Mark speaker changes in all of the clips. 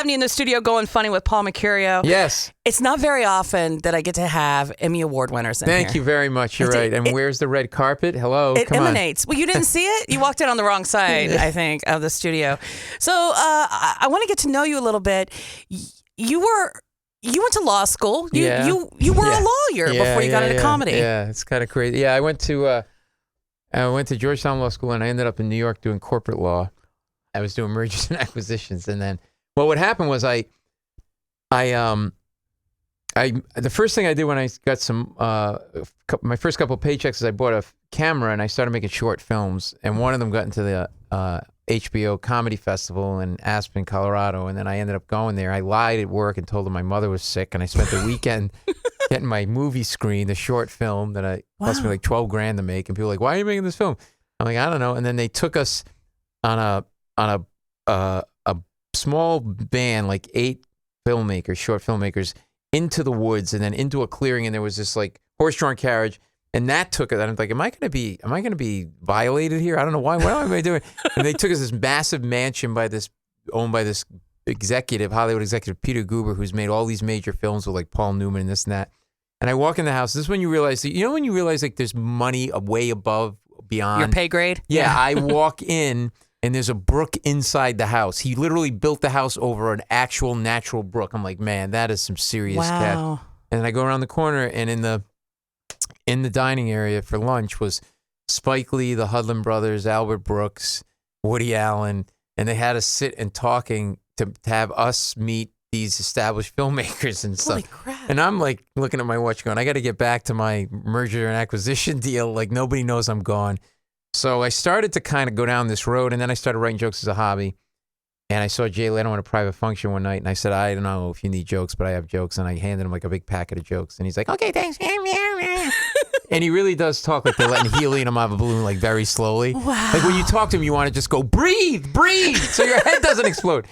Speaker 1: having you in the studio going funny with Paul Mecurio.
Speaker 2: Yes.
Speaker 1: It's not very often that I get to have Emmy Award winners in here.
Speaker 2: Thank you very much. You're right. And where's the red carpet? Hello.
Speaker 1: It
Speaker 2: Come
Speaker 1: emanates. Well, you didn't see it? You walked in on the wrong side, I think, of the studio. So I want to get to know you a little bit. You went to law school. You were a lawyer before you got into comedy.
Speaker 2: Yeah, it's kind of crazy. Yeah, I went to Georgetown Law School, and I ended up in New York doing corporate law. I was doing mergers and acquisitions, and then what happened was the first thing I did when I got some my first couple of paychecks is I bought a camera and I started making short films, and one of them got into the HBO Comedy Festival in Aspen, Colorado, and then I ended up going there. I lied at work and told them my mother was sick, and I spent the weekend getting my movie screen, the short film that cost me like $12,000 to make, and people were like, "Why are you making this film?" I'm like, "I don't know." And then they took us on a small band, like 8 filmmakers, short filmmakers, into the woods and then into a clearing, and there was this like horse-drawn carriage. And that took it. And I'm like, am I going to be violated here? I don't know why. What am I doing? And they took us this massive mansion owned by this Hollywood executive, Peter Guber, who's made all these major films with like Paul Newman and this and that. And I walk in the house. This is when you realize, when you realize like there's money way above, beyond
Speaker 1: your pay grade.
Speaker 2: Yeah, I walk in and there's a brook inside the house. He literally built the house over an actual natural brook. I'm like, man, that is some serious cash. And I go around the corner, and in the dining area for lunch was Spike Lee, the Hudlin brothers, Albert Brooks, Woody Allen, and they had us sit and talking to have us meet these established filmmakers and stuff.
Speaker 1: Holy crap.
Speaker 2: And I'm like looking at my watch going, I got to get back to my merger and acquisition deal. Like nobody knows I'm gone. So I started to kind of go down this road, and then I started writing jokes as a hobby. And I saw Jay Leno in a private function one night, and I said, I don't know if you need jokes, but I have jokes. And I handed him like a big packet of jokes. And he's like, okay, thanks. And he really does talk like they're letting helium him out of a balloon, like very slowly.
Speaker 1: Wow.
Speaker 2: Like when you talk to him, you want to just go, breathe, so your head doesn't explode.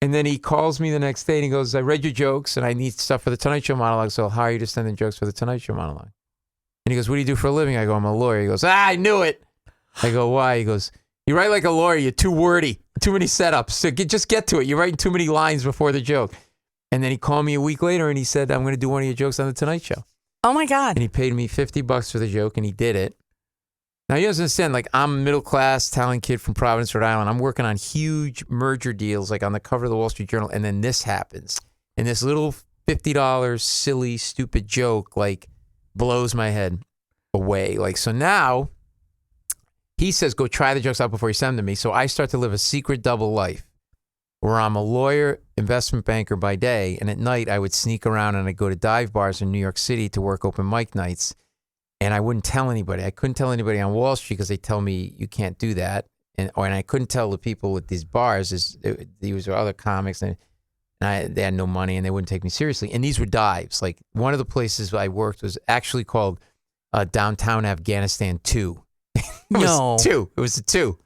Speaker 2: And then he calls me the next day and he goes, I read your jokes and I need stuff for the Tonight Show monologue, so I'll hire you to send in jokes for the Tonight Show monologue. And he goes, what do you do for a living? I go, I'm a lawyer. He goes, I knew it. I go, why? He goes, you write like a lawyer. You're too wordy, too many setups. So just get to it. You're writing too many lines before the joke. And then he called me a week later and he said, I'm going to do one of your jokes on the Tonight Show.
Speaker 1: Oh my God.
Speaker 2: And he paid me $50 for the joke, and he did it. Now, you understand, like, I'm a middle-class, talented kid from Providence, Rhode Island. I'm working on huge merger deals, like on the cover of the Wall Street Journal, and then this happens. And this little $50 silly, stupid joke, like, blows my head away. Like, so now, he says, go try the jokes out before you send them to me. So I start to live a secret double life, where I'm a lawyer, investment banker by day, and at night I would sneak around and I'd go to dive bars in New York City to work open mic nights, and I wouldn't tell anybody. I couldn't tell anybody on Wall Street because they tell me you can't do that, and I couldn't tell the people at these bars. These were other comics, and they had no money and they wouldn't take me seriously. And these were dives. Like one of the places I worked was actually called Downtown Afghanistan 2. It was a 2,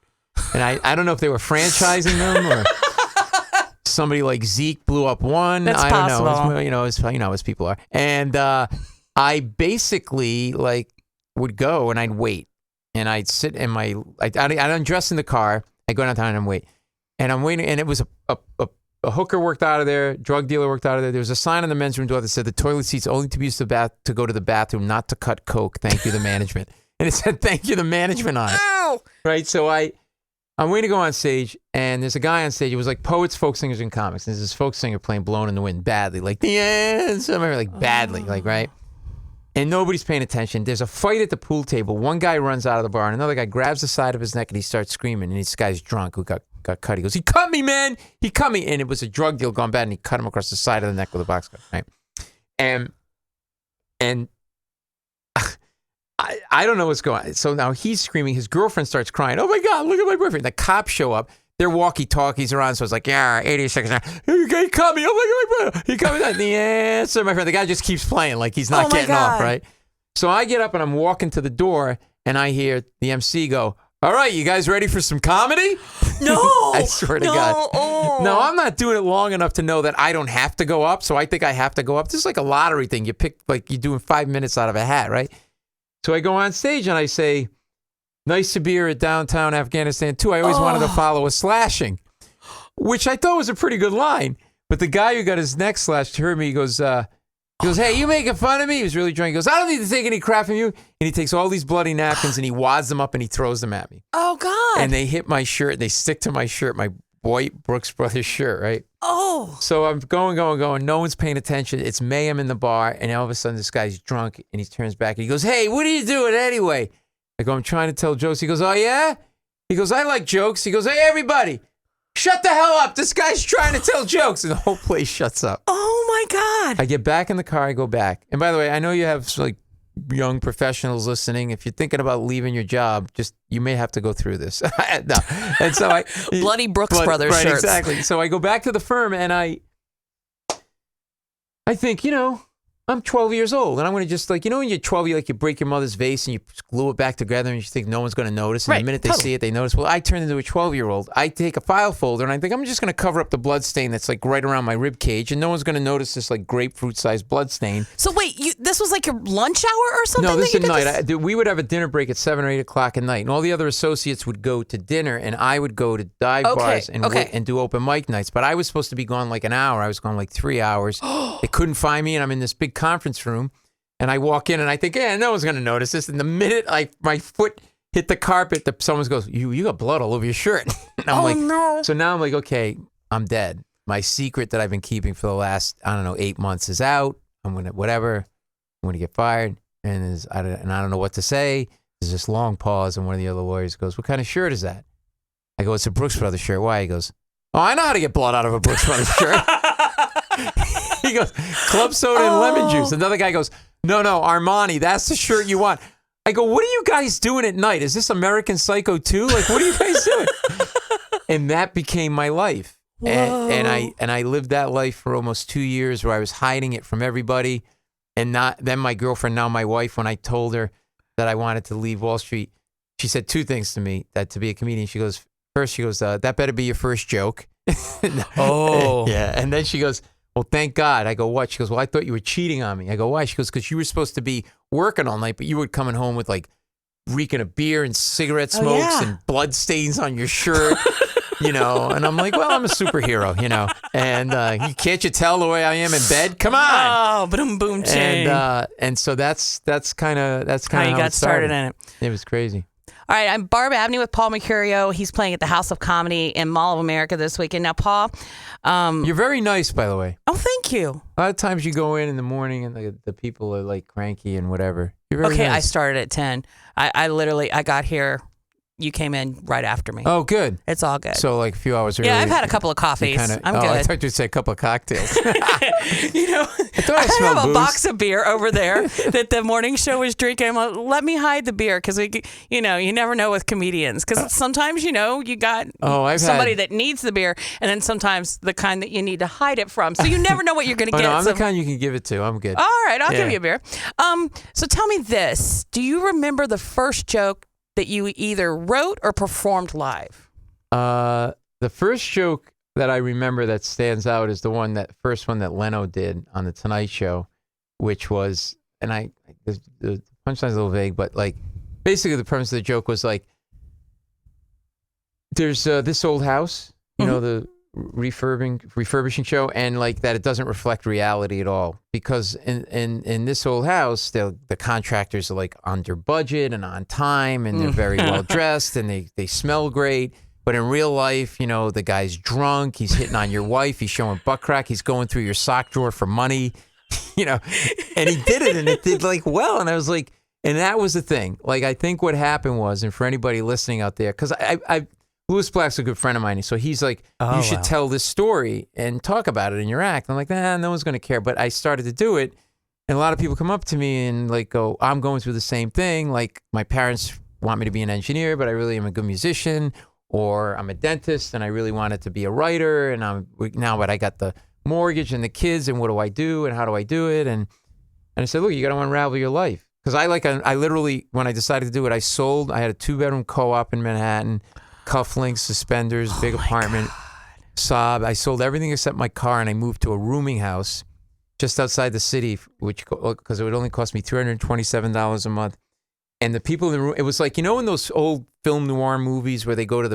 Speaker 2: and I don't know if they were franchising them or. Somebody like Zeke blew up one.
Speaker 1: That's
Speaker 2: I don't
Speaker 1: possible.
Speaker 2: know, as people are. And I basically like would go and I'd wait, and I'd sit in I'd undress in the car. I go downtown and wait, and I'm waiting. And it was a hooker worked out of there, drug dealer worked out of there. There was a sign on the men's room door that said the toilet seat's only to be used to go to the bathroom, not to cut coke. Thank you, the management. And it said thank you, the management on it.
Speaker 1: Ow!
Speaker 2: Right, so I'm waiting to go on stage, and there's a guy on stage. It was like poets, folk singers, and comics. And there's this folk singer playing "Blown in the Wind" badly, like the answer, like badly, like right. And nobody's paying attention. There's a fight at the pool table. One guy runs out of the bar, and another guy grabs the side of his neck, and he starts screaming. And this guy's drunk who got cut. He goes, "He cut me, man! He cut me!" And it was a drug deal gone bad, and he cut him across the side of the neck with a box cut, right? And I don't know what's going on. So now he's screaming. His girlfriend starts crying. Oh, my God, look at my boyfriend. The cops show up. Their walkie-talkies are on. So it's like, yeah, 80 seconds now. He cut me. Oh, my God, he cut me. The answer, my friend. The guy just keeps playing like he's not getting off, right? So I get up and I'm walking to the door, and I hear the MC go, all right, you guys ready for some comedy?
Speaker 1: No.
Speaker 2: I swear to God.
Speaker 1: Oh.
Speaker 2: No, I'm not doing it long enough to know that I don't have to go up. So I think I have to go up. This is like a lottery thing. You pick, like you're doing 5 minutes out of a hat, right? So I go on stage and I say, nice to be here at Downtown Afghanistan 2. I always wanted to follow a slashing. which I thought was a pretty good line. But the guy who got his neck slashed heard me. He goes, hey, you making fun of me? He was really drunk. He goes, I don't need to take any crap from you. And he takes all these bloody napkins and he wads them up and he throws them at me.
Speaker 1: Oh, God.
Speaker 2: And they hit my shirt. They stick to my shirt, my boy Brooks Brothers shirt, right?
Speaker 1: Oh.
Speaker 2: So I'm going. No one's paying attention. It's mayhem in the bar. And all of a sudden, this guy's drunk and he turns back and he goes, hey, what are you doing anyway? I go, I'm trying to tell jokes. He goes, oh, yeah? He goes, I like jokes. He goes, hey, everybody, shut the hell up. This guy's trying to tell jokes. And the whole place shuts up.
Speaker 1: Oh, my God.
Speaker 2: I get back in the car. I go back. And by the way, I know you have like young professionals listening. If you're thinking about leaving your job, you may have to go through this. No. And so
Speaker 1: Bloody Brooks Brothers
Speaker 2: right,
Speaker 1: shirts.
Speaker 2: Exactly. So I go back to the firm and I think, I'm 12 years old and I'm going to just when you're 12, you break your mother's vase and you glue it back together and you think no one's going to notice. And the minute they see it, they notice. Well, I turn into a 12-year-old. I take a file folder and I think I'm just going to cover up the blood stain that's right around my rib cage and no one's going to notice this grapefruit-sized blood stain.
Speaker 1: So wait, this was your lunch hour or something?
Speaker 2: No, this is at night. We would have a dinner break at 7 or 8 o'clock at night and all the other associates would go to dinner and I would go to dive bars and do open mic nights. But I was supposed to be gone an hour. I was gone 3 hours. They couldn't find me and I'm in this big conference room. And I walk in and I think, no one's going to notice this. And the minute my foot hit the carpet, someone goes, you got blood all over your shirt. And I'm
Speaker 1: no.
Speaker 2: So now I'm okay, I'm dead. My secret that I've been keeping for the last, 8 months is out. I'm going to get fired. And I don't know what to say. There's this long pause. And one of the other lawyers goes, what kind of shirt is that? I go, it's a Brooks Brothers shirt. Why? He goes, oh, I know how to get blood out of a Brooks Brothers shirt. He goes, club soda and lemon juice. Another guy goes, no, Armani, that's the shirt you want. I go, what are you guys doing at night? Is this American Psycho 2? What are you guys doing? And that became my life. And I lived that life for almost 2 years where I was hiding it from everybody. And then my girlfriend, now my wife, when I told her that I wanted to leave Wall Street, she said two things to me, that to be a comedian. She goes, that better be your first joke.
Speaker 1: Oh.
Speaker 2: Yeah. And then she goes, well, thank God. I go, what? She goes, well, I thought you were cheating on me. I go, why? She goes, because you were supposed to be working all night, but you were coming home with reeking of beer and cigarette smokes and blood stains on your shirt, And I'm like, well, I'm a superhero, and can't you tell the way I am in bed? Come on.
Speaker 1: Oh, boom, boom, ching.
Speaker 2: And so that's kind of
Speaker 1: how you got started in it.
Speaker 2: It was crazy.
Speaker 1: All right, I'm Barb Abney with Paul Mecurio. He's playing at the House of Comedy in Mall of America this weekend. Now, Paul,
Speaker 2: you're very nice, by the way.
Speaker 1: Oh, thank you.
Speaker 2: A lot of times you go in the morning and the people are cranky and whatever. You're very nice.
Speaker 1: I started at 10. I got here. You came in right after me.
Speaker 2: Oh, good.
Speaker 1: It's all good.
Speaker 2: So a few hours early.
Speaker 1: Yeah, I've had a couple of coffees. I'm good.
Speaker 2: I thought you'd say a couple of cocktails.
Speaker 1: I have a box of beer over there that the morning show was drinking. I'm like, let me hide the beer because you never know with comedians because sometimes you got somebody that needs the beer and then sometimes the kind that you need to hide it from. So you never know what you're going to get.
Speaker 2: No, I'm the kind you can give it to. I'm good.
Speaker 1: All right, I'll give you a beer. So tell me this: do you remember the first joke that you either wrote or performed live?
Speaker 2: The first joke that I remember that stands out is the first one that Leno did on the Tonight Show, which was, and the punchline's a little vague, but basically the premise of the joke was there's this old house, the refurbishing show, and that it doesn't reflect reality at all because in this old house the contractors are under budget and on time and they're very well dressed and they smell great, but in real life the guy's drunk, he's hitting on your wife, he's showing butt crack, he's going through your sock drawer for money, and he did it and it did well, and I was and that was the thing. I think what happened was, and for anybody listening out there, because I Louis Black's a good friend of mine, so he's you should tell this story and talk about it in your act. I'm no one's going to care. But I started to do it, and a lot of people come up to me and go, I'm going through the same thing. My parents want me to be an engineer, but I really am a good musician, or I'm a dentist and I really wanted to be a writer, and but I got the mortgage and the kids, and what do I do and how do I do it? And I said, look, you got to unravel your life. Because I literally, when I decided to do it, I had a 2-bedroom co-op in Manhattan, cufflinks, suspenders, big apartment, sob. I sold everything except my car, and I moved to a rooming house just outside the city, because it would only cost me $327 a month. And the people in the room, it was in those old film noir movies where they go to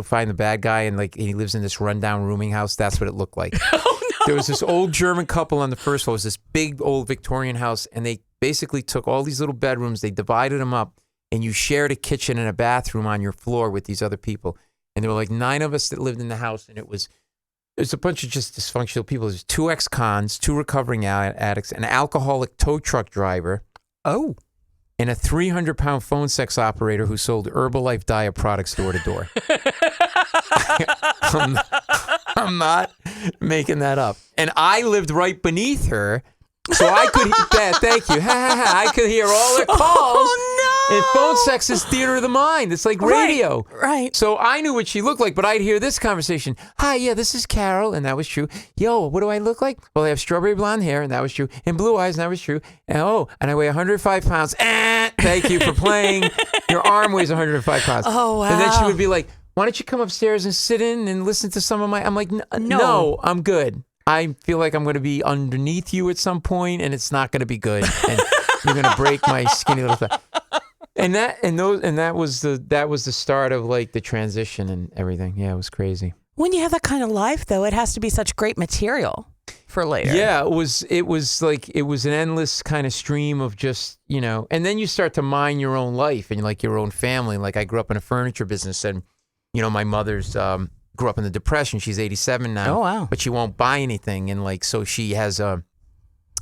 Speaker 2: find the bad guy and like he lives in this rundown rooming house. That's what it looked like.
Speaker 1: Oh, no.
Speaker 2: There was this old German couple on the first floor. It was this big old Victorian house, and they basically took all these little bedrooms, they divided them up, and you shared a kitchen and a bathroom on your floor with these other people. And there were like 9 of us that lived in the house, and it was a bunch of just dysfunctional people. There's 2 ex-cons, 2 recovering addicts, an alcoholic tow truck driver.
Speaker 1: Oh.
Speaker 2: And a 300-pound phone sex operator who sold Herbalife diet products door to door. I'm not making that up. And I lived right beneath her, so I could thank you. I could hear all their calls.
Speaker 1: Oh, no.
Speaker 2: And phone sex is theater of the mind. It's like radio.
Speaker 1: Right.
Speaker 2: So I knew what she looked like, but I'd hear this conversation. Hi, yeah, this is Carol, and that was true. Yo, what do I look like? Well, I have strawberry blonde hair, and that was true. And blue eyes, and that was true. And and I weigh 105 pounds. Thank you for playing. Your arm weighs 105 pounds.
Speaker 1: Oh, wow.
Speaker 2: And then she would be like, why don't you come upstairs and sit in and listen to some of my... I'm like, no, I'm good. I feel like I'm going to be underneath you at some point, and it's not going to be good. And you're going to break my skinny little thing. And that was the start of like the transition and everything. Yeah, it was crazy.
Speaker 1: When you have that kind of life, though, it has to be such great material for later.
Speaker 2: Yeah, it was an endless kind of stream of just, and then you start to mine your own life and like your own family. Like I grew up in a furniture business, and my mother's grew up in the Depression. She's 87 now.
Speaker 1: Oh, wow.
Speaker 2: But she won't buy anything, and like so she has a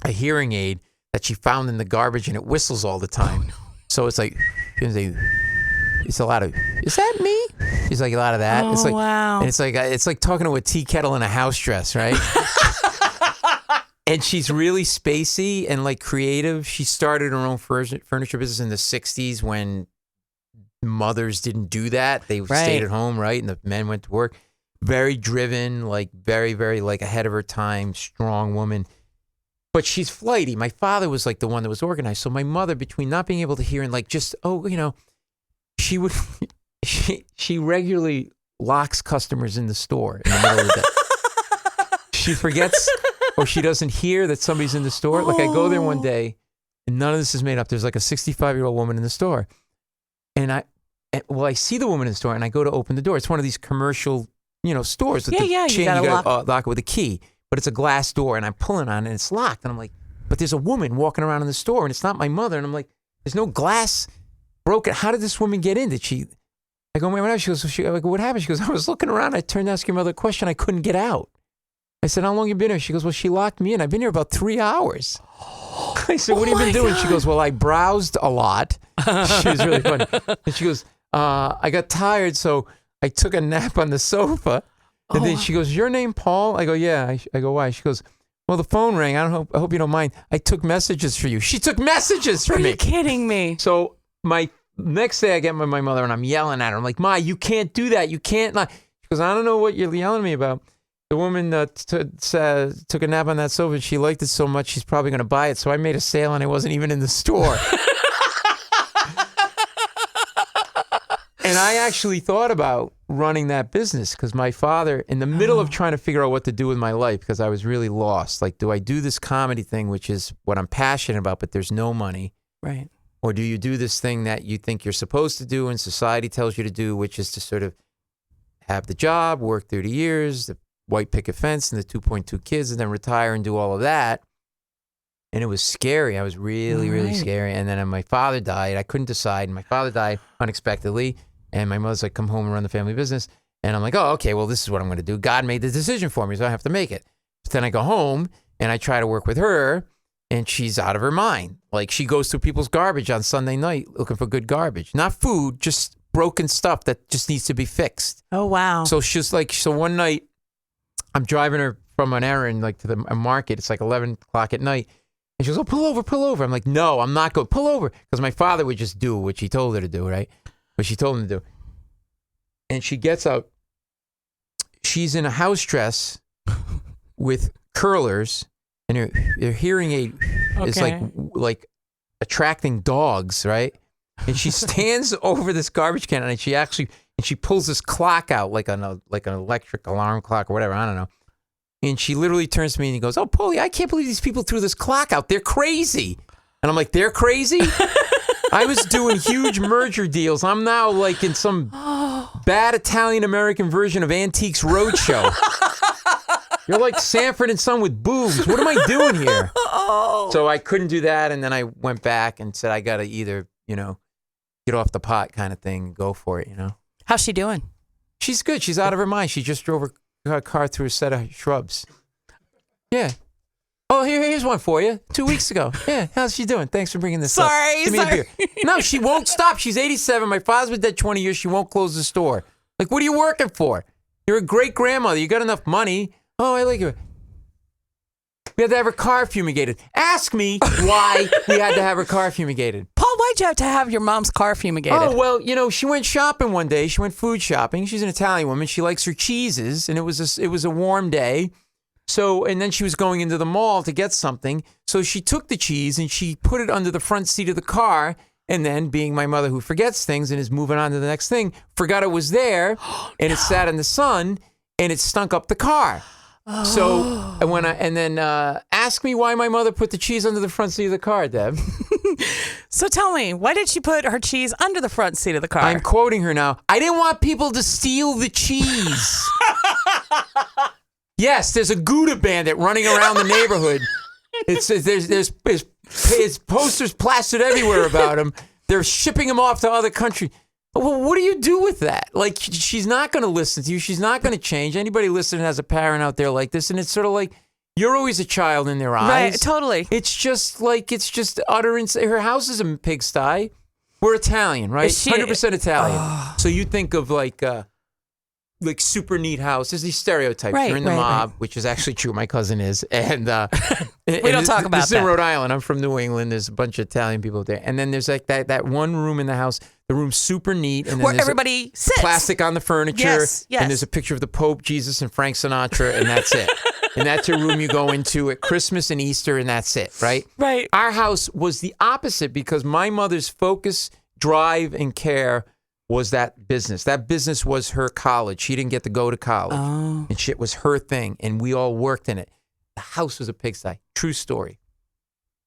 Speaker 2: hearing aid that she found in the garbage, and it whistles all the time. Oh, no. So it's like, it's a lot of, is that me? She's like a lot of that.
Speaker 1: Oh,
Speaker 2: it's like,
Speaker 1: wow.
Speaker 2: And it's like talking to a tea kettle in a house dress, right? And she's really spacey and like creative. She started her own furniture business in the 60s when mothers didn't do that. They stayed at home, right? And the men went to work. Very driven, like very, very like ahead of her time, strong woman. But she's flighty. My father was like the one that was organized. So my mother, between not being able to hear and like just, she regularly locks customers in the store in the middle of the day. She forgets or she doesn't hear that somebody's in the store. Like I go there one day and none of this is made up. There's like a 65-year-old woman in the store. And I see the woman in the store and I go to open the door. It's one of these commercial, stores. With
Speaker 1: you gotta
Speaker 2: lock it with a key. But it's a glass door, and I'm pulling on it, and it's locked. And I'm like, but there's a woman walking around in the store, and it's not my mother. And I'm like, there's no glass broken. How did this woman get in? I go, wait, she goes, I go, what happened? She goes, I was looking around. I turned to ask your mother a question. I couldn't get out. I said, how long you been here? She goes, well, she locked me in. I've been here about 3 hours. I said, what have you been doing? God. She goes, well, I browsed a lot. She was really funny. And she goes, I got tired, so I took a nap on the sofa. And then she goes, your name Paul? I go, yeah. I go, why? She goes, well, the phone rang. I hope you don't mind. I took messages for you. She took messages for me.
Speaker 1: Are you kidding me?
Speaker 2: So my next day I get my mother and I'm yelling at her. I'm like, Ma, you can't do that. You can't. She goes, I don't know what you're yelling at me about. The woman took a nap on that sofa. She liked it so much, she's probably going to buy it. So I made a sale and I wasn't even in the store. And I actually thought about running that business because my father, in the middle of trying to figure out what to do with my life, because I was really lost. Like, do I do this comedy thing, which is what I'm passionate about, but there's no money?
Speaker 1: Right.
Speaker 2: Or do you do this thing that you think you're supposed to do and society tells you to do, which is to sort of have the job, work 30 years, the white picket fence and the 2.2 kids, and then retire and do all of that? And it was scary. I was really, really scary. And then my father died. I couldn't decide. And my father died unexpectedly. And my mother's like, come home and run the family business. And I'm like, oh, okay, well, this is what I'm going to do. God made the decision for me, so I have to make it. But then I go home and I try to work with her, and she's out of her mind. Like, she goes through people's garbage on Sunday night looking for good garbage. Not food, just broken stuff that just needs to be fixed.
Speaker 1: Oh, wow.
Speaker 2: So she's like, so one night I'm driving her from an errand, like to the market. It's like 11 o'clock at night. And she goes, oh, pull over. I'm like, no, I'm not going to pull over. Because my father would just do what she told her to do, right? What she told him to do. And she gets out. She's in a house dress with curlers, and her hearing aid is like attracting dogs, right? And she stands over this garbage can, and she pulls this clock out like an electric alarm clock or whatever. I don't know. And she literally turns to me and he goes, oh, Paulie, I can't believe these people threw this clock out. They're crazy. And I'm like, they're crazy? I was doing huge merger deals. I'm now like in some bad Italian-American version of Antiques Roadshow. You're like Sanford and Son with boobs. What am I doing here? So I couldn't do that, and then I went back and said I got to either, get off the pot kind of thing and go for it,
Speaker 1: How's she doing?
Speaker 2: She's good. She's out of her mind. She just drove her car through a set of shrubs. Yeah. Oh, here's one for you. 2 weeks ago. Yeah, how's she doing? Thanks for bringing this up. Give me a beer. No, she won't stop. She's 87. My father's been dead 20 years. She won't close the store. Like, what are you working for? You're a great grandmother. You got enough money. Oh, I like it. We had to have her car fumigated. Ask me why we had to have her car fumigated.
Speaker 1: Paul, why'd you have to have your mom's car fumigated?
Speaker 2: Oh, well, she went shopping one day. She went food shopping. She's an Italian woman. She likes her cheeses, and it was a warm day. So, and then she was going into the mall to get something. So she took the cheese and she put it under the front seat of the car. And then, being my mother who forgets things and is moving on to the next thing, forgot it was there, and it sat in the sun, and it stunk up the car. Oh. So ask me why my mother put the cheese under the front seat of the car, Deb.
Speaker 1: So tell me, why did she put her cheese under the front seat of the car?
Speaker 2: I'm quoting her now. I didn't want people to steal the cheese. Yes, there's a Gouda bandit running around the neighborhood. There's posters plastered everywhere about him. They're shipping him off to other countries. Well, what do you do with that? Like, she's not going to listen to you. She's not going to change. Anybody listening has a parent out there like this, and it's sort of like you're always a child in their eyes.
Speaker 1: Right, totally.
Speaker 2: It's just utter. Her house is a pigsty. We're Italian, right? 100% Italian. Oh. So you think of like super neat house. There's these stereotypes.
Speaker 1: Right,
Speaker 2: you're in the mob, which is actually true. My cousin is. And
Speaker 1: we don't talk about that.
Speaker 2: This is in Rhode Island. I'm from New England. There's a bunch of Italian people there. And then there's like that one room in the house. The room's super neat. And then
Speaker 1: where everybody sits.
Speaker 2: Plastic on the furniture.
Speaker 1: Yes.
Speaker 2: And there's a picture of the Pope, Jesus, and Frank Sinatra, and that's it. And that's a room you go into at Christmas and Easter, and that's it, right?
Speaker 1: Right.
Speaker 2: Our house was the opposite because my mother's focus, drive, and care was that business. That business was her college. She didn't get to go to college. Oh. And shit was her thing, and we all worked in it. The house was a pigsty. True story.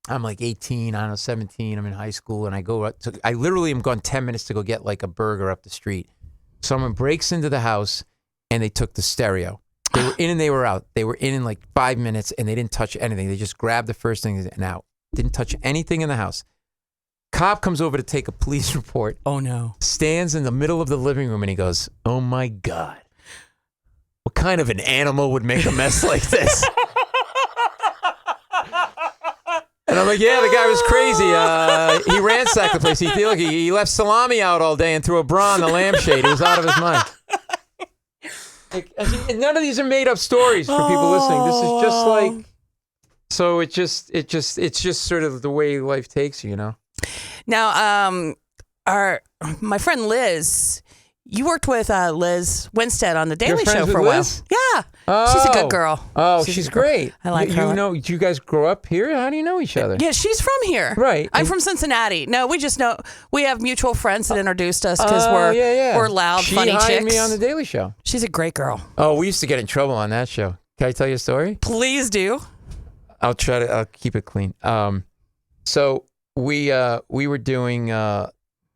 Speaker 2: I'm like 18, 17, I'm in high school, and I literally am gone 10 minutes to go get like a burger up the street. Someone breaks into the house, and they took the stereo. They were in and they were out. They were in like 5 minutes, and they didn't touch anything. They just grabbed the first thing and out. Didn't touch anything in the house. Cop comes over to take a police report.
Speaker 1: Oh, no. Stands
Speaker 2: in the middle of the living room, and he goes, oh, my God. What kind of an animal would make a mess like this? And I'm like, yeah, the guy was crazy. He ransacked the place. He left salami out all day and threw a bra on the lampshade. He was out of his mind. None of these are made up stories for people listening. This is just like, so it's just sort of the way life takes you,
Speaker 1: Now, my friend Liz, you worked with Liz Winstead on the Daily Show for a while.
Speaker 2: Liz?
Speaker 1: Yeah. Oh. She's a good girl.
Speaker 2: Oh, she's great.
Speaker 1: I like her.
Speaker 2: Do you guys grow up here? How do you know each other?
Speaker 1: Yeah, she's from here.
Speaker 2: Right.
Speaker 1: I'm from Cincinnati. No, we just know we have mutual friends that introduced us because we're loud, funny chicks.
Speaker 2: She hired me on the Daily Show.
Speaker 1: She's a great girl.
Speaker 2: Oh, we used to get in trouble on that show. Can I tell you a story?
Speaker 1: Please do.
Speaker 2: I'll keep it clean. So we were doing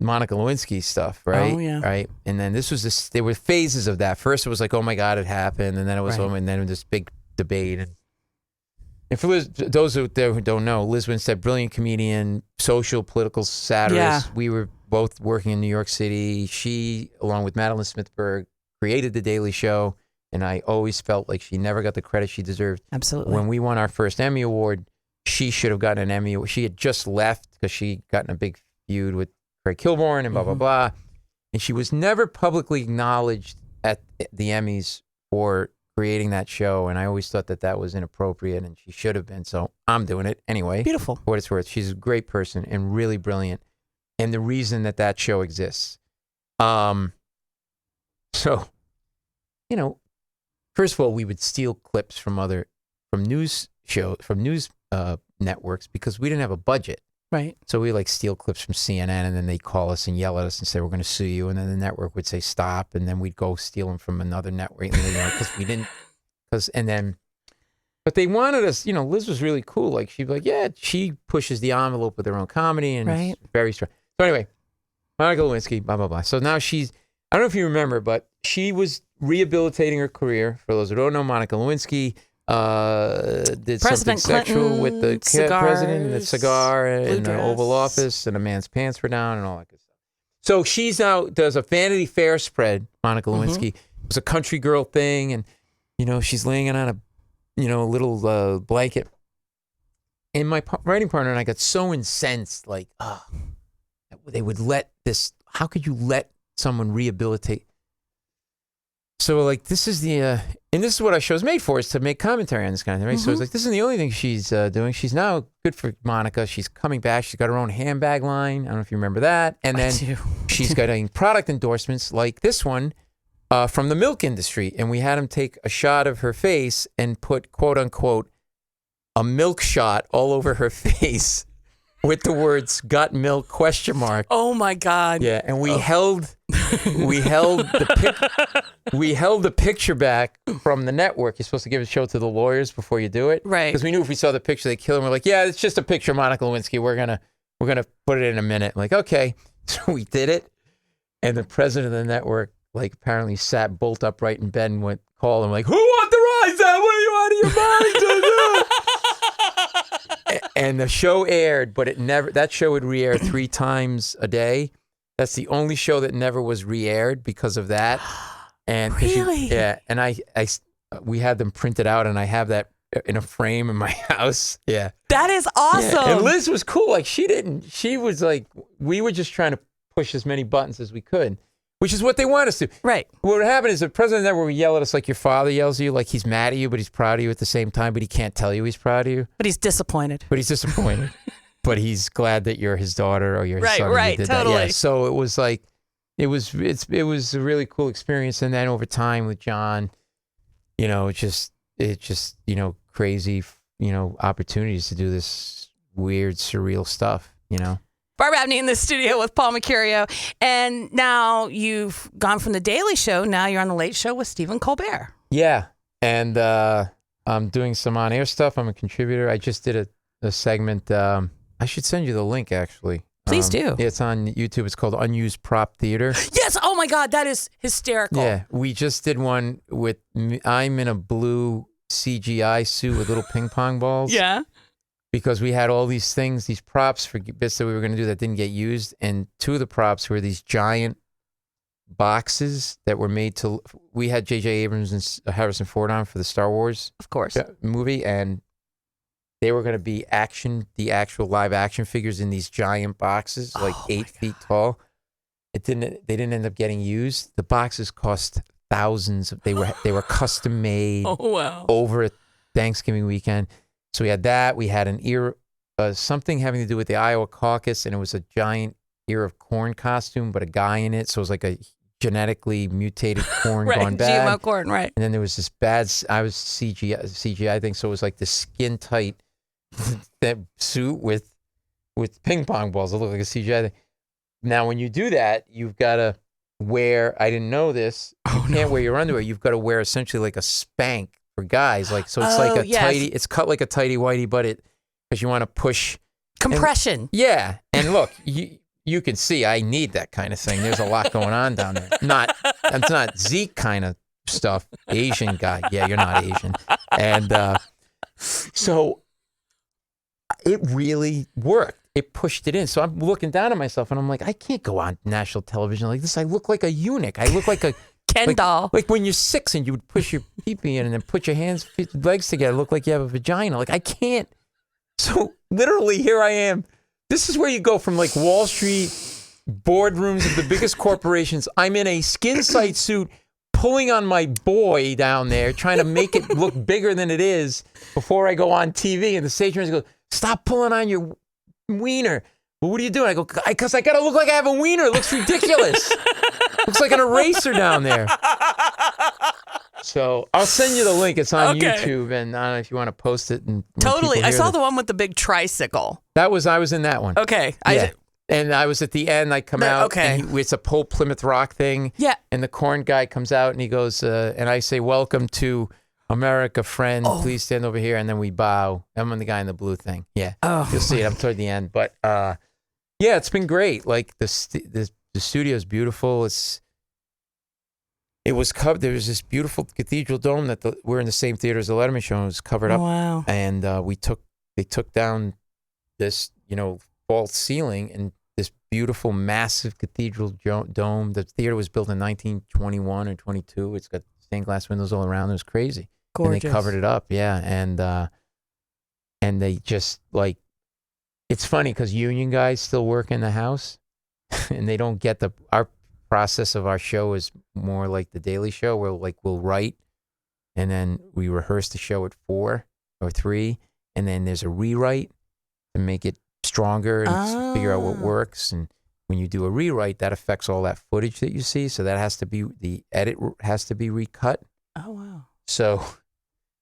Speaker 2: Monica Lewinsky stuff, right?
Speaker 1: Oh, yeah.
Speaker 2: Right. And then there were phases of that. First, it was like, oh my God, it happened. And then it was, and then this big debate. And for Liz, those who don't know, Liz Winstead, brilliant comedian, social, political satirist.
Speaker 1: Yeah.
Speaker 2: We were both working in New York City. She, along with Madeline Smithberg, created The Daily Show. And I always felt like she never got the credit she deserved.
Speaker 1: Absolutely.
Speaker 2: When we won our first Emmy Award, she should have gotten an Emmy. She had just left because she got in a big feud with Craig Kilborn and blah, blah, blah. And she was never publicly acknowledged at the Emmys for creating that show. And I always thought that was inappropriate and she should have been. So I'm doing it anyway.
Speaker 1: Beautiful.
Speaker 2: For what it's worth. She's a great person and really brilliant. And the reason that show exists. So, first of all, we would steal clips from news networks because we didn't have a budget.
Speaker 1: Right.
Speaker 2: So we steal clips from CNN, and then they'd call us and yell at us and say, we're going to sue you. And then the network would say, stop. And then we'd go steal them from another network, because we didn't, but they wanted us, Liz was really cool. She'd be like, yeah, she pushes the envelope with her own comedy and
Speaker 1: right.
Speaker 2: very strong. So anyway, Monica Lewinsky, blah, blah, blah. So now she's, I don't know if you remember, but she was rehabilitating her career. For those who don't know, Monica Lewinsky did something sexual with the president and the cigar in the Oval Office, and a man's pants were down and all that good stuff. So she's now does a Vanity Fair spread, Monica Lewinsky. It was a country girl thing, and, she's laying it on a little blanket. And my writing partner and I got so incensed, like, they would let this, how could you let someone rehabilitate? So we're like, this is the, and this is what our show's made for, is to make commentary on this kind of thing, right? So it's like, this isn't the only thing she's doing. She's now, good for Monica, she's coming back. She's got her own handbag line. I don't know if you remember that. And then she's getting product endorsements like this one from the milk industry. And we had him take a shot of her face and put, quote unquote, a milk shot all over her face with the words "got milk?" ?
Speaker 1: Oh my God!
Speaker 2: Yeah, and we held the picture back from the network. You're supposed to give a show to the lawyers before you do it,
Speaker 1: right?
Speaker 2: Because we knew if we saw the picture, they'd kill him. We're like, yeah, it's just a picture of Monica Lewinsky. We're gonna put it in a minute. I'm like, okay, so we did it, and the president of the network, like, apparently sat bolt upright in bed and called him like, who authorized that? What are you out of your mind to do? And the show aired, but that show would re-air 3 times a day. That's the only show that never was re-aired because of that. And
Speaker 1: really?
Speaker 2: And we had them printed out, and I have that in a frame in my house. Yeah.
Speaker 1: That is awesome.
Speaker 2: Yeah. And Liz was cool. Like, she was like, we were just trying to push as many buttons as we could, which is what they want us to.
Speaker 1: Right.
Speaker 2: What would happen is the president never would yell at us like your father yells at you, like he's mad at you, but he's proud of you at the same time, but he can't tell you he's proud of you.
Speaker 1: But he's disappointed.
Speaker 2: But he's glad that you're his daughter or you're his son.
Speaker 1: Right, totally.
Speaker 2: Yeah, so it was like, it was a really cool experience. And then over time with John, it just crazy, opportunities to do this weird, surreal stuff,
Speaker 1: Barb Abney in the studio with Paul Mecurio. And now you've gone from The Daily Show. Now you're on The Late Show with Stephen Colbert.
Speaker 2: Yeah. And I'm doing some on-air stuff. I'm a contributor. I just did a segment. I should send you the link, actually.
Speaker 1: Please do.
Speaker 2: Yeah, it's on YouTube. It's called Unused Prop Theater.
Speaker 1: Yes. Oh, my God. That is hysterical.
Speaker 2: Yeah. We just did one with, I'm in a blue CGI suit with little ping pong balls.
Speaker 1: Yeah.
Speaker 2: Because we had all these things, these props for bits that we were going to do that didn't get used. And 2 of the props were these giant boxes that were made to, we had J.J. Abrams and Harrison Ford on for the Star Wars,
Speaker 1: of course,
Speaker 2: movie. And they were going to be the actual live action figures in these giant boxes, like 8 feet tall. They didn't end up getting used. The boxes cost thousands. They were custom made over Thanksgiving weekend. So we had that. We had an ear, something having to do with the Iowa caucus, and it was a giant ear of corn costume, but a guy in it. So it was like a genetically mutated corn gone bad.
Speaker 1: GMO corn, right.
Speaker 2: And then there was this bad, I was CGI thing, so it was like the skin tight that suit with ping pong balls. It looked like a CGI thing. Now, when you do that, you've got to wear, I didn't know this, you can't wear your underwear. You've got to wear essentially like a Spank for guys, like, so it's like a tighty, it's cut like a tighty whitey, but because you want to push
Speaker 1: compression.
Speaker 2: And look, you can see I need that kind of thing. There's a lot going on down there. It's not Zeke kind of stuff. Asian guy. Yeah, you're not Asian. And so it really worked. It pushed it in. So I'm looking down at myself and I'm like, I can't go on national television like this. I look like a eunuch. I look like a
Speaker 1: Ken doll.
Speaker 2: Like when you're 6 and you would push your pee-pee in and then put your legs together, look like you have a vagina. Like, I can't. So literally here I am. This is where you go from like Wall Street boardrooms of the biggest corporations. I'm in a skin tight suit pulling on my boy down there, trying to make it look bigger than it is before I go on TV. And the stage manager goes, stop pulling on your wiener. Well, what are you doing? I go, because I got to look like I have a wiener. It looks ridiculous. Looks like an eraser down there. So I'll send you the link. It's on YouTube, and I don't know if you want to post it. And
Speaker 1: totally. I saw the one with the big tricycle.
Speaker 2: I was in that one.
Speaker 1: Okay.
Speaker 2: Yeah. And I was at the end. I come out.
Speaker 1: Okay.
Speaker 2: And it's a whole Plymouth Rock thing.
Speaker 1: Yeah.
Speaker 2: And the corn guy comes out, and he goes, and I say, welcome to America, friend. Please stand over here. And then we bow. I'm the guy in the blue thing. Yeah.
Speaker 1: Oh.
Speaker 2: You'll see it. I'm toward the end. But Yeah, it's been great. Like the studio is beautiful. It was covered. There was this beautiful cathedral dome that we're in the same theater as the Letterman show. And it was covered up.
Speaker 1: Wow.
Speaker 2: And they took down this, false ceiling and this beautiful, massive cathedral dome. The theater was built in 1921 or 22. It's got stained glass windows all around. It was crazy.
Speaker 1: Gorgeous.
Speaker 2: And they covered it up. Yeah. And they just like, it's funny because union guys still work in the house and they don't get our process of our show is more like the Daily Show where we'll write and then we rehearse the show at 4 or 3 and then there's a rewrite to make it stronger and figure out what works. And when you do a rewrite, that affects all that footage that you see. So that has to be, the edit has to be recut.
Speaker 1: Oh, wow. So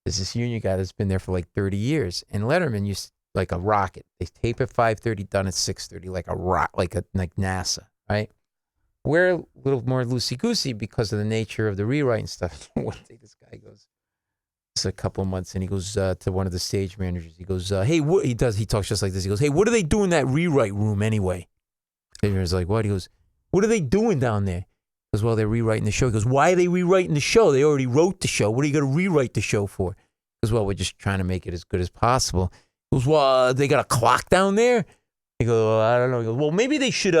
Speaker 2: there's this union guy that's been there for like 30 years and Letterman used like a rocket. They tape at 5:30, done at 6:30, like a like NASA, right? We're a little more loosey-goosey because of the nature of the rewrite and stuff. One day this guy goes, it's a couple of months, and he goes to one of the stage managers. He goes, hey, what? He talks just like this. He goes, hey, what do they do in that rewrite room anyway? The manager's like, what? He goes, what are they doing down there? He goes, well, they're rewriting the show. He goes, why are they rewriting the show? They already wrote the show. What are you going to rewrite the show for? He goes, well, we're just trying to make it as good as possible. He goes, well, they got a clock down there? He goes, well, I don't know. He goes, well, maybe they should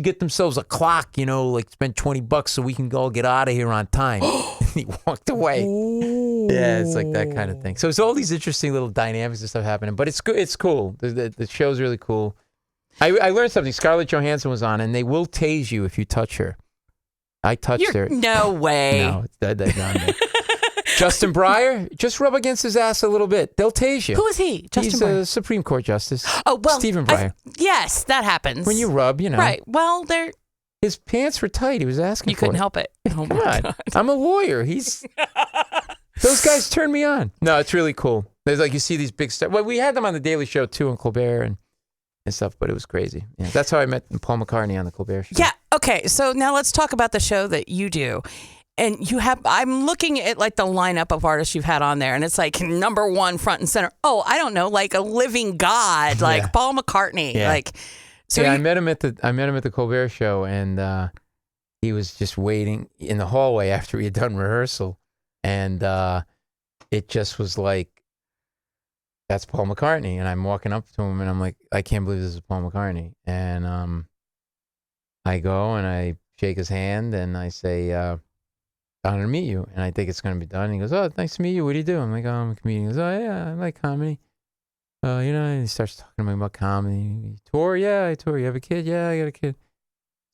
Speaker 2: get themselves a clock, like spend $20 so we can all get out of here on time. And he walked away. Ooh. Yeah, it's like that kind of thing. So it's all these interesting little dynamics and stuff happening, but it's cool. The show's really cool. I learned something. Scarlett Johansson was on, and they will tase you if you touch her. I touched her.
Speaker 1: No way.
Speaker 2: No, it's dead down there. Justin Breyer, just rub against his ass a little bit. They'll tase you.
Speaker 1: Who is he?
Speaker 2: He's a Supreme Court justice.
Speaker 1: Oh, well.
Speaker 2: Stephen Breyer.
Speaker 1: Yes, that happens.
Speaker 2: When you rub,
Speaker 1: Right. Well,
Speaker 2: his pants were tight. He was asking for it.
Speaker 1: You couldn't help it. Oh, my God.
Speaker 2: I'm a lawyer. Those guys turn me on. No, it's really cool. There's like, you see these big stars. Well, we had them on the Daily Show, too, and Colbert and stuff, but it was crazy. Yeah, that's how I met Paul McCartney on the Colbert Show.
Speaker 1: Yeah. Okay. So now let's talk about the show that you do. And I'm looking at like the lineup of artists you've had on there, and it's like number one front and center. Oh, I don't know, like a living god, like Paul McCartney. Yeah. Like, so
Speaker 2: I met him at the Colbert Show, and he was just waiting in the hallway after he had done rehearsal, and it just was like, that's Paul McCartney. And I'm walking up to him, and I'm like, I can't believe this is Paul McCartney. And I go and I shake his hand, and I say, honor to meet you. And I think it's going to be done. And he goes, oh, nice to meet you. What do you do? I'm like, oh, I'm a comedian. He goes, oh, yeah, I like comedy. And he starts talking to me about comedy. You tour? Yeah, I tour. You have a kid? Yeah, I got a kid.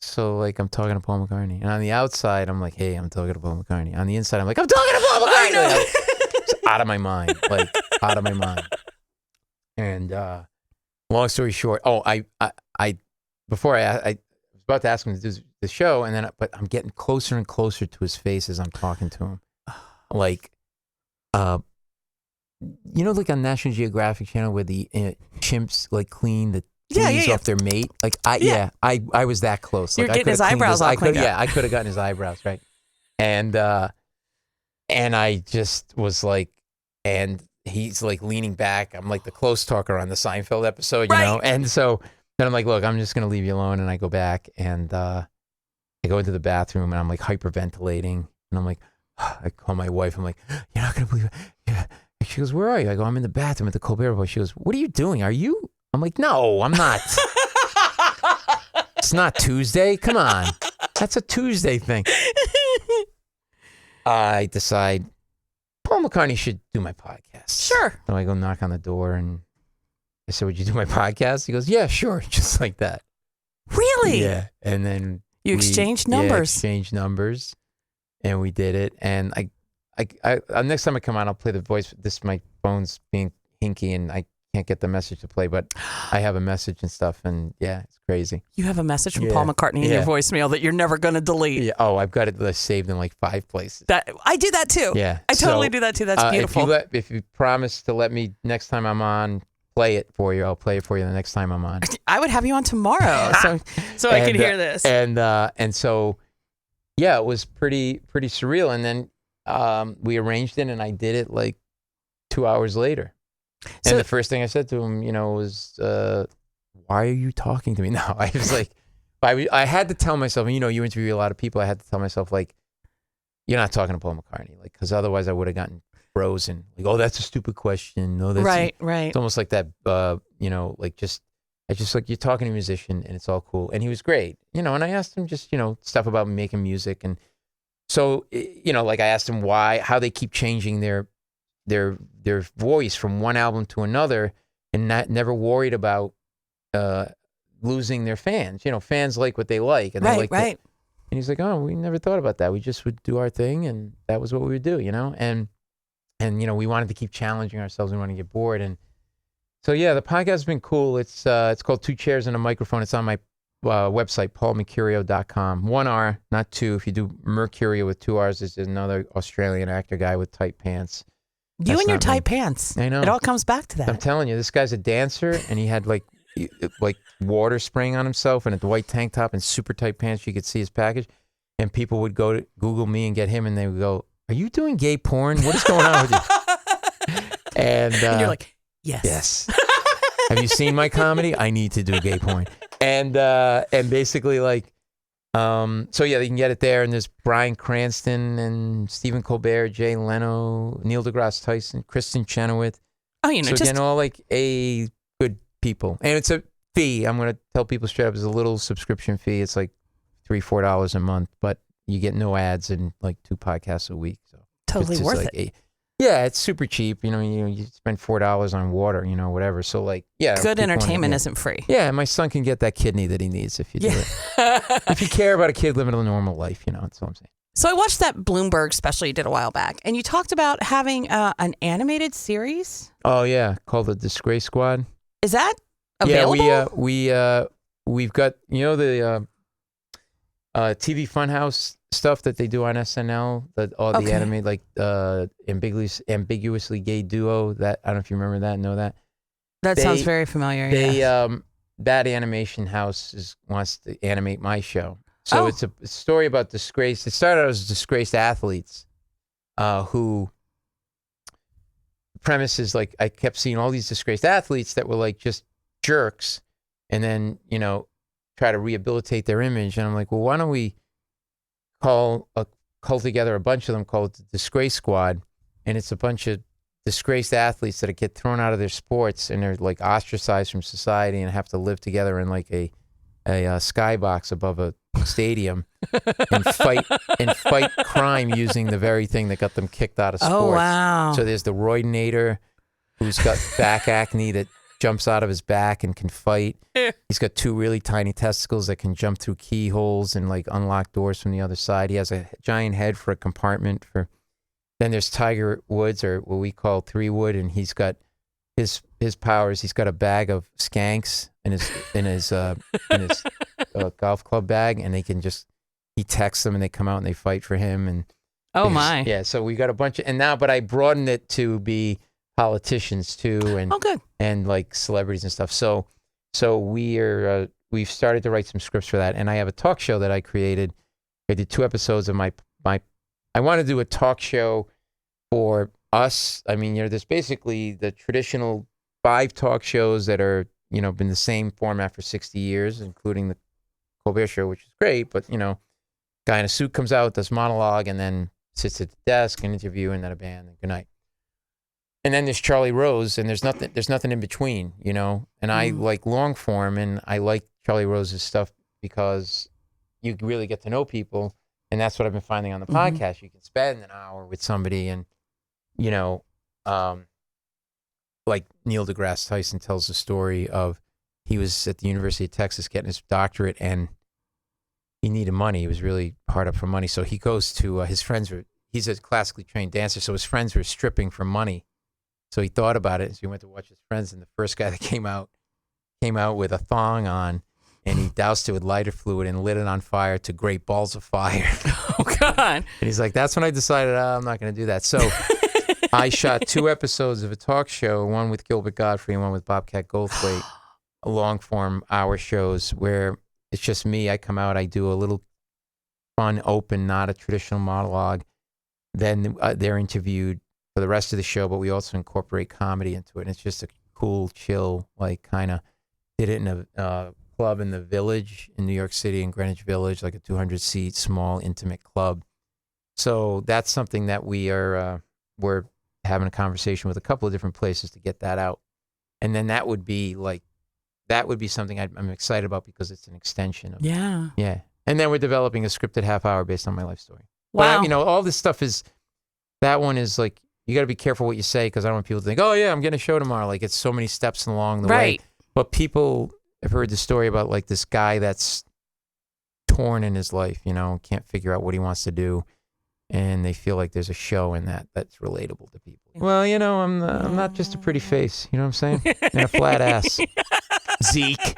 Speaker 2: So, like, I'm talking to Paul McCartney. And on the outside, I'm like, hey, I'm talking to Paul McCartney. On the inside, I'm like, I'm talking to Paul McCartney. It's out of my mind. Like, out of my mind. And long story short, I was about to ask him to do the show, but I'm getting closer and closer to his face as I'm talking to him. Like, like on National Geographic Channel where the chimps like clean the fleas off their mate. Like, I was that close.
Speaker 1: You're
Speaker 2: like,
Speaker 1: getting his eyebrows all cleaned up.
Speaker 2: Yeah, I could have gotten his eyebrows right. And I just was like, and he's like leaning back. I'm like the close talker on the Seinfeld episode, you know? And so then I'm like, look, I'm just going to leave you alone. And I go back and I go into the bathroom and I'm like hyperventilating. And I'm like, I call my wife. I'm like, you're not going to believe it. Yeah. And she goes, where are you? I go, I'm in the bathroom at the Colbert Report. She goes, what are you doing? Are you? I'm like, no, I'm not. It's not Tuesday. Come on. That's a Tuesday thing. I decide Paul McCartney should do my podcast.
Speaker 1: Sure.
Speaker 2: So I go knock on the door and I said, would you do my podcast? He goes, yeah, sure. Just like that.
Speaker 1: Really?
Speaker 2: Yeah. And then
Speaker 1: you exchanged numbers.
Speaker 2: Yeah, exchanged numbers. And we did it. And I next time I come on, I'll play the voice. My phone's being hinky and I can't get the message to play, but I have a message and stuff. And yeah, it's crazy.
Speaker 1: You have a message from Paul McCartney in your voicemail that you're never going to delete.
Speaker 2: Yeah. Oh, I've got it saved in like 5 places.
Speaker 1: I do that too.
Speaker 2: Yeah.
Speaker 1: I totally do that too. That's beautiful.
Speaker 2: If you promise to let me next time I'm on, play it for you. I'll play it for you the next time I'm on.
Speaker 1: I would have you on tomorrow, so I could hear this.
Speaker 2: And so, yeah, it was pretty surreal. And then we arranged it, and I did it like 2 hours later. And the first thing I said to him, was, why are you talking to me now? I was like, I had to tell myself, you interview a lot of people. I had to tell myself, like, you're not talking to Paul McCartney, like, because otherwise I would have gotten frozen. Like, oh, that's a stupid question. No, that's
Speaker 1: right.
Speaker 2: It's almost like that. Like I just like, you're talking to a musician and it's all cool. And he was great, and I asked him just stuff about making music, and so like I asked him how they keep changing their voice from one album to another, and never worried about losing their fans. Fans like what they like, and they like
Speaker 1: right.
Speaker 2: And he's like, oh, we never thought about that. We just would do our thing, and that was what we would do, and we wanted to keep challenging ourselves. We wanted to get bored, and so yeah, the podcast has been cool. It's called Two Chairs and a Microphone. It's on my website, paulmecurio.com. 1 R, not 2. If you do Mecurio with 2 R's, there's another Australian actor guy with tight pants.
Speaker 1: You and your tight pants.
Speaker 2: I know.
Speaker 1: It all comes back to that.
Speaker 2: I'm telling you, this guy's a dancer, and he had like water spraying on himself and a white tank top and super tight pants. You could see his package, and people would go to Google me and get him, and they would go, "Are you doing gay porn? What is going on with you?" And
Speaker 1: you're like, yes.
Speaker 2: Yes. Have you seen my comedy? I need to do gay porn. And basically, like, so yeah, you can get it there. And there's Bryan Cranston and Stephen Colbert, Jay Leno, Neil deGrasse Tyson, Kristen Chenoweth.
Speaker 1: Oh,
Speaker 2: so again, all like a good people. And it's a fee. I'm going to tell people straight up, it's a little subscription fee. It's like $3-4 a month, but you get no ads and like 2 podcasts a week. So
Speaker 1: totally worth
Speaker 2: like
Speaker 1: it.
Speaker 2: Yeah, it's super cheap. You spend $4 on water, whatever. So like, yeah.
Speaker 1: Good entertainment isn't free.
Speaker 2: Yeah, my son can get that kidney that he needs if you do it. If you care about a kid living a normal life, that's what I'm saying.
Speaker 1: So I watched that Bloomberg special you did a while back, and you talked about having an animated series.
Speaker 2: Oh yeah, called the Disgrace Squad.
Speaker 1: Is that available?
Speaker 2: Yeah, we've got the TV Funhouse stuff that they do on SNL, the animated, like ambiguously gay duo. That I don't know if you remember that. Know that?
Speaker 1: That sounds very familiar.
Speaker 2: They that animation house wants to animate my show. So it's a story about disgrace. It started out as disgraced athletes, who premise is like I kept seeing all these disgraced athletes that were like just jerks, and then try to rehabilitate their image. And I'm like, well, why don't we cull together a bunch of them called the Disgrace Squad, and it's a bunch of disgraced athletes that get thrown out of their sports and they're like ostracized from society and have to live together in like a skybox above a stadium and fight crime using the very thing that got them kicked out of sports.
Speaker 1: Oh wow!
Speaker 2: So there's the Roydinator, who's got back acne that jumps out of his back and can fight. He's got 2 really tiny testicles that can jump through keyholes and like unlock doors from the other side. He has a giant head for a compartment for. Then there's Tiger Woods, or what we call 3 Wood, and he's got his powers. He's got a bag of skanks in his golf club bag, and he texts them and they come out and they fight for him. And
Speaker 1: my,
Speaker 2: yeah. So we got a bunch of but I broadened it to be politicians too, and
Speaker 1: good, and
Speaker 2: like celebrities and stuff. So we've started to write some scripts for that, and I have a talk show that I created. I did 2 episodes of my. I want to do a talk show for us. I mean, there's basically the traditional 5 talk shows that are been the same format for 60 years, including the Colbert Show, which is great. But guy in a suit comes out, does monologue, and then sits at the desk and interview, and then a band, and good night. And then there's Charlie Rose, and there's nothing in between, And I like long form, and I like Charlie Rose's stuff because you really get to know people, and that's what I've been finding on the podcast. You can spend an hour with somebody, and like Neil deGrasse Tyson tells the story of he was at the University of Texas getting his doctorate, and he needed money. He was really hard up for money, so he goes to his friends. He's a classically trained dancer, so his friends were stripping for money. So he thought about it, so he went to watch his friends, and the first guy that came out with a thong on, and he doused it with lighter fluid and lit it on fire to great balls of fire.
Speaker 1: Oh, God.
Speaker 2: And he's like, that's when I decided I'm not going to do that. So I shot 2 episodes of a talk show, one with Gilbert Gottfried and one with Bobcat Goldthwait, long-form hour shows where it's just me. I come out, I do a little fun, open, not a traditional monologue. Then they're interviewed for the rest of the show, but we also incorporate comedy into it. And it's just a cool, chill, like kind of did it in a club in the Village in New York City, in Greenwich Village, like a 200-seat, small, intimate club. So that's something that we're having a conversation with a couple of different places to get that out. And then that would be something I'm excited about because it's an extension of yeah. And then we're developing a scripted half hour based on my life story.
Speaker 1: Wow.
Speaker 2: But, all this stuff that one is like, you got to be careful what you say because I don't want people to think, oh yeah, I'm getting a show tomorrow. Like it's so many steps along the way. But people have heard the story about like this guy that's torn in his life, can't figure out what he wants to do. And they feel like there's a show in that's relatable to people. Well, I'm not just a pretty face. You know what I'm saying? And a flat ass. Zeke.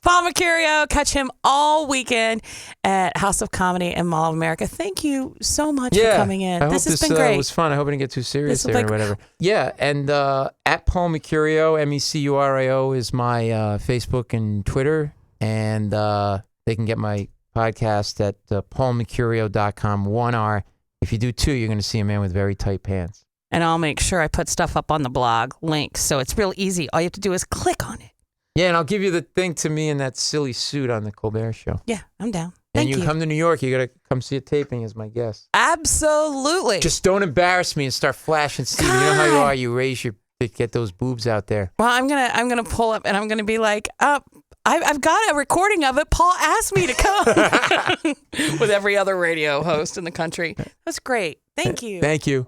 Speaker 1: Paul Mecurio, catch him all weekend at House of Comedy and Mall of America. Thank you so much for coming in. This has been great.
Speaker 2: It was fun. I hope I didn't get too serious there or whatever. Yeah, and at Paul Mecurio, Mecurio is my Facebook and Twitter. And they can get my podcast at paulmecurio.com, 1R. If you do 2, you're going to see a man with very tight pants.
Speaker 1: And I'll make sure I put stuff up on the blog, links, so it's real easy. All you have to do is click on it.
Speaker 2: Yeah, and I'll give you the thing to me in that silly suit on the Colbert Show.
Speaker 1: Yeah, I'm down.
Speaker 2: And you come to New York, you got to come see a taping as my guest.
Speaker 1: Absolutely.
Speaker 2: Just don't embarrass me and start flashing Steve. You know how you are. You raise to get those boobs out there.
Speaker 1: Well, I'm gonna pull up and I'm gonna be like, I've got a recording of it. Paul asked me to come with every other radio host in the country. That's great. Thank you.
Speaker 2: Thank you.